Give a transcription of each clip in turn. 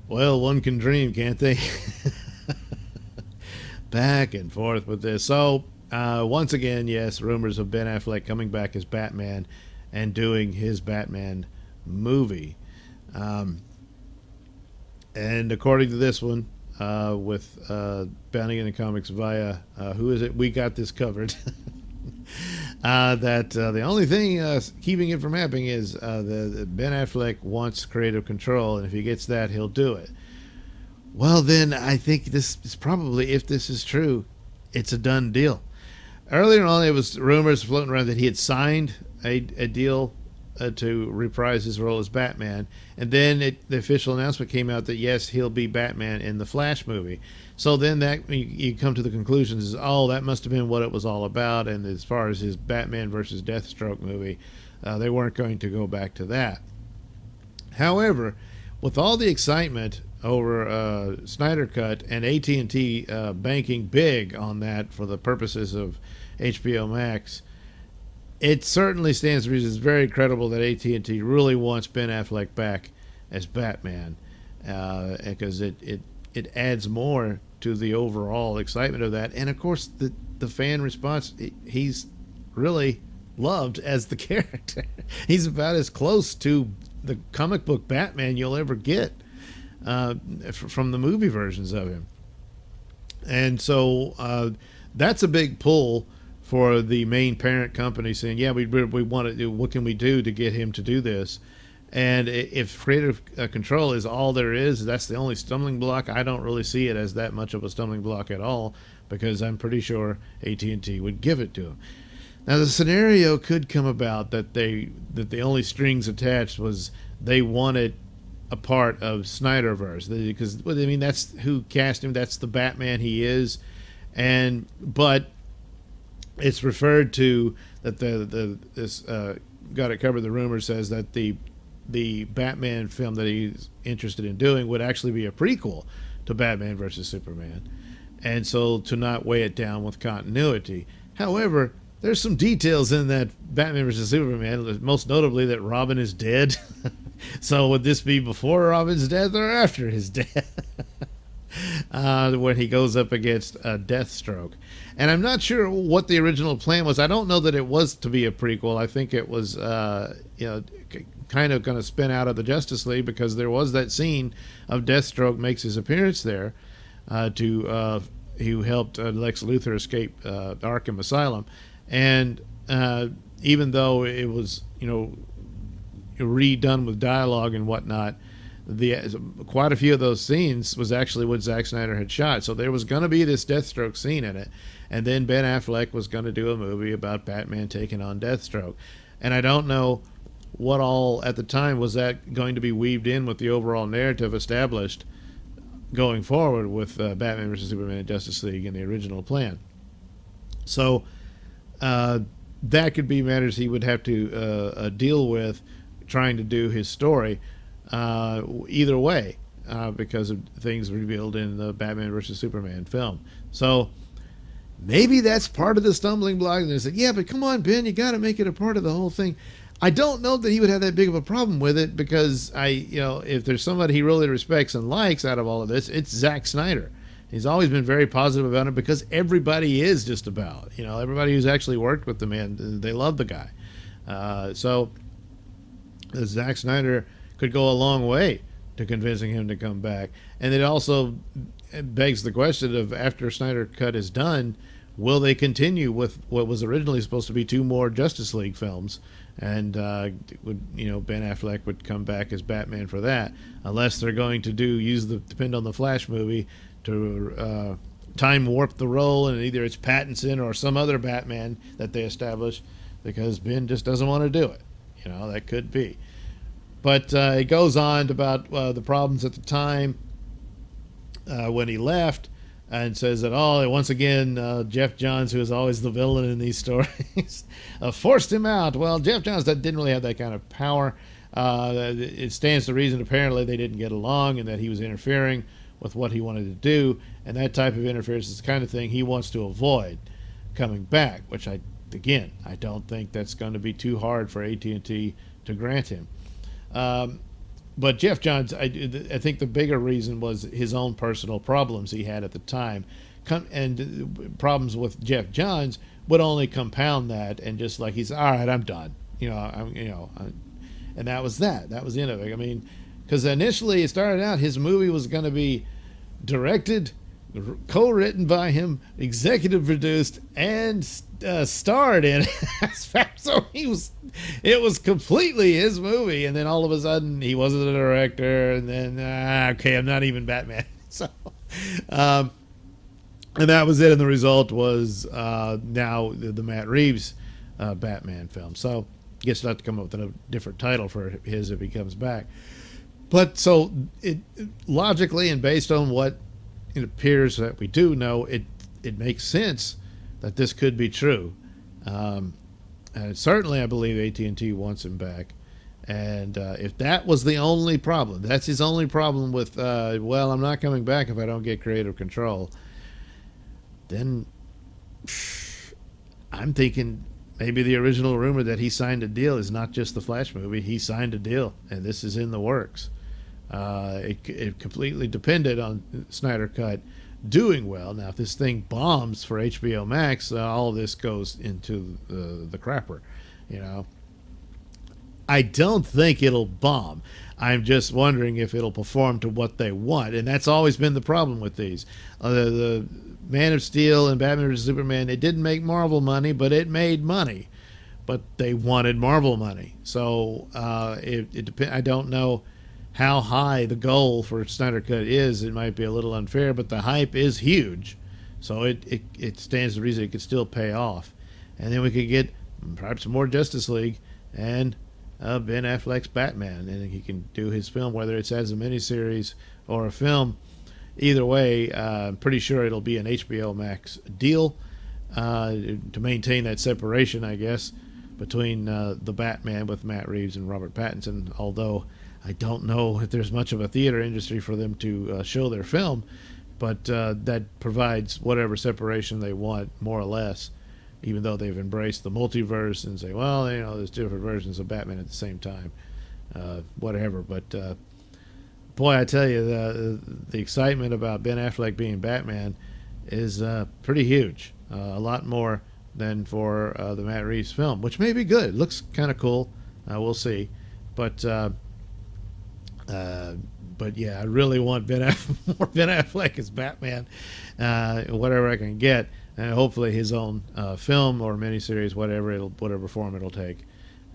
Well, one can dream, can't they? Back and forth with this. So, once again, yes, rumors of Ben Affleck coming back as Batman and doing his Batman movie. Um, and according to this one, with Bounty in the Comics via, who is it? We got this covered. That the only thing keeping it from happening is the Ben Affleck wants creative control, and if he gets that, he'll do it. Well, then I think this is probably, if this is true, it's a done deal. Earlier on, it was rumors floating around that he had signed a deal to reprise his role as Batman, and then the official announcement came out that yes, he'll be Batman in the Flash movie. So then that you come to the conclusions is, oh, that must have been what it was all about. And as far as his Batman versus Deathstroke movie, they weren't going to go back to that. However, with all the excitement over Snyder Cut and AT&T banking big on that for the purposes of HBO Max, it certainly stands to reason it's very credible that AT&T really wants Ben Affleck back as Batman, because it adds more to the overall excitement of that. And of course, the fan response, he's really loved as the character. He's about as close to the comic book Batman you'll ever get from the movie versions of him. And so that's a big pull for the main parent company, saying, yeah, we want to do, what can we do to get him to do this? And if creative control is all there is, that's the only stumbling block, I don't really see it as that much of a stumbling block at all, because I'm pretty sure AT&T would give it to him. Now, the scenario could come about that the only strings attached was they wanted a part of Snyderverse, because I mean that's who cast him, that's the Batman he is, but it's referred to that this got it covered. The rumor says that the Batman film that he's interested in doing would actually be a prequel to Batman versus Superman, and so to not weigh it down with continuity. However, there's some details in that Batman versus Superman, most notably that Robin is dead. So would this be before Robin's death or after his death? When he goes up against Deathstroke. And I'm not sure what the original plan was. I don't know that it was to be a prequel. I think it was kind of going to spin out of the Justice League, because there was that scene of Deathstroke makes his appearance there who helped Lex Luthor escape Arkham Asylum. And even though it was, redone with dialogue and whatnot, quite a few of those scenes was actually what Zack Snyder had shot. So there was going to be this Deathstroke scene in it, and then Ben Affleck was going to do a movie about Batman taking on Deathstroke. And I don't know what all at the time was that going to be weaved in with the overall narrative established going forward with Batman vs. Superman and Justice League in the original plan. So that could be matters he would have to deal with trying to do his story either way, because of things revealed in the Batman vs. Superman film. So maybe that's part of the stumbling block. And they said, yeah, but come on, Ben, you got to make it a part of the whole thing. I don't know that he would have that big of a problem with it, because if there's somebody he really respects and likes out of all of this, it's Zack Snyder. He's always been very positive about it, because everybody is just about, everybody who's actually worked with the man, they love the guy. So Zack Snyder could go a long way to convincing him to come back. And it also begs the question of, after Snyder Cut is done, will they continue with what was originally supposed to be 2 more Justice League films? And Ben Affleck would come back as Batman for that, unless they're going to depend on the Flash movie to time warp the role, and either it's Pattinson or some other Batman that they establish, because Ben just doesn't want to do it. That could be. But it goes on about the problems at the time when he left, and says that, once again, Jeff Johns, who is always the villain in these stories, forced him out. Well, Jeff Johns didn't really have that kind of power. It stands to reason, apparently, they didn't get along, and that he was interfering with what he wanted to do, and that type of interference is the kind of thing he wants to avoid coming back, which I don't think that's going to be too hard for AT&T to grant him. but Jeff Johns, I think the bigger reason was his own personal problems he had at the time, and problems with Jeff Johns would only compound that, and just like he's all right, I'm done. And that was that. That was the end of it. I mean, because initially it started out his movie was going to be directed, co-written by him, executive produced, and starred in it. So it was completely his movie, and then all of a sudden he wasn't a director, and then okay, I'm not even Batman. So and that was it, and the result was now the Matt Reeves Batman film. So I guess he'll have to come up with a different title for his if he comes back. But so it logically, and based on what it appears that we do know, it makes sense that this could be true. And certainly I believe AT&T wants him back. And if that was the only problem, that's his only problem with, well, I'm not coming back if I don't get creative control, then I'm thinking maybe the original rumor that he signed a deal is not just the Flash movie. He signed a deal, and this is in the works. It completely depended on Snyder Cut doing well. Now, if this thing bombs for HBO Max, all of this goes into the crapper, I don't think it'll bomb. I'm just wondering if it'll perform to what they want, and that's always been the problem with these. The Man of Steel and Batman vs Superman, it didn't make Marvel money, but it made money. But they wanted Marvel money, so it depends. I don't know how high the goal for Snyder Cut is. It might be a little unfair, but the hype is huge, so it stands to reason it could still pay off, and then we could get perhaps more Justice League and Ben Affleck's Batman, and he can do his film, whether it's as a miniseries or a film. Either way, I'm pretty sure it'll be an HBO Max deal to maintain that separation, I guess, between the Batman with Matt Reeves and Robert Pattinson, although I don't know if there's much of a theater industry for them to show their film, but that provides whatever separation they want, more or less, even though they've embraced the multiverse and say, well, there's different versions of Batman at the same time, whatever. But boy, I tell you, the excitement about Ben Affleck being Batman is pretty huge, a lot more than for the Matt Reeves film, which may be good. It looks kind of cool. We'll see. But yeah, I really want more Ben Affleck as Batman, whatever I can get, and hopefully his own film or miniseries, whatever form it'll take.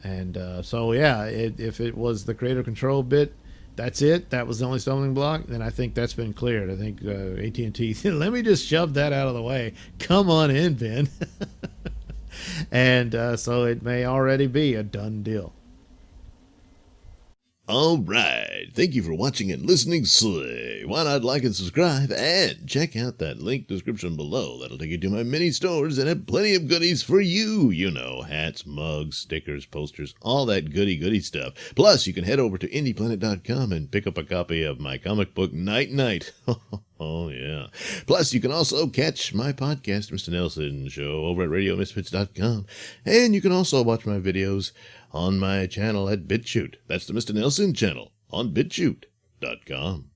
And so yeah, if it was the creative control bit, that's it. That was the only stumbling block. Then I think that's been cleared. I think AT&T. Let me just shove that out of the way. Come on in, Ben. And so it may already be a done deal. All right. Thank you for watching and listening. Why not like and subscribe and check out that link description below. That'll take you to my mini stores and have plenty of goodies for you. Hats, mugs, stickers, posters, all that goody stuff. Plus, you can head over to indieplanet.com and pick up a copy of my comic book Night Night. Oh, yeah. Plus, you can also catch my podcast, Mr Nailsin Show, over at RadioMisfits.com. And you can also watch my videos on my channel at BitChute. That's the Mr Nailsin channel on BitChute.com.